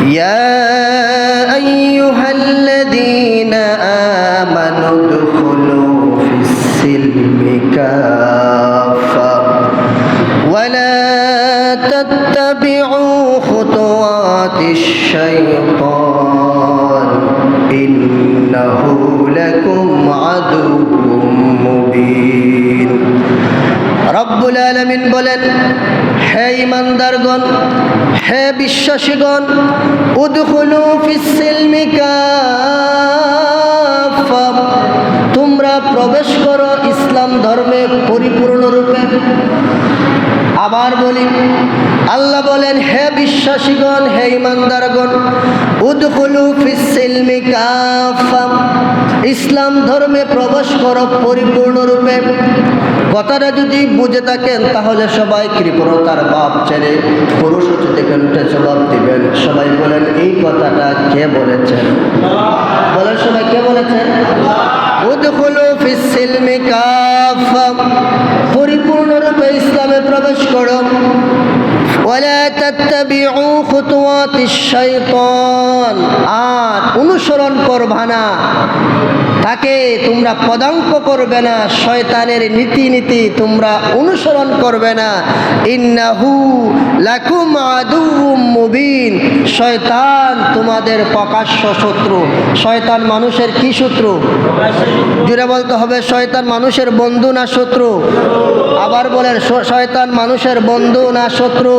يا أيها الذين آمنوا ادخلوا في السلم كافة ولا تتبعوا خطوات الشيطان إنه لكم عدو মুবিন। রব্বুল আলামিন বলেন, হে ঈমানদারগণ, হে বিশ্বাসীগণ, উদখুলু ফিস সিলমি কাফা, তোমরা প্রবেশ করো ইসলাম ধর্মে পরিপূর্ণরূপে। আবার বলি, আল্লাহ বলেন, হে বিশ্বাসীগণ, হে ঈমানদারগণ, উদখুলু ফিস সিলমি কাফা, ইসলাম ধর্মে প্রবেশ করো পরিপূর্ণরূপে। কথাটা যদি বুঝে থাকেন তাহলে সবাই কৃপণতার ভাব ছেড়ে পুরুষ থেকে উঠে জবাব দিবেন। সবাই বলেন, এই কথাটা কে বলেছেন? বলেন সবাই, কে বলেছেন? উদখুলু ফিস সিলমি কাফা, পরিপূর্ণরূপে ইসলামে প্রবেশ করো। ওয়ালা তাত্তাবিউ খুতুওয়াতিশ শাইতান, আর অনুসরণ করবা না, তাকে তোমরা পদাঙ্ক করবে না, শয়তানের নীতি তোমরা অনুসরণ করবে না। ইন্নাহু লাকুম আদুউম মুবিন, শয়তান তোমাদের প্রকাশ্য শত্রু। শয়তান মানুষের কি শত্রু? জুড়ে বলতে হবে, শয়তান মানুষের বন্ধু না শত্রু? আবার বলেন, শয়তান মানুষের বন্ধু না শত্রু?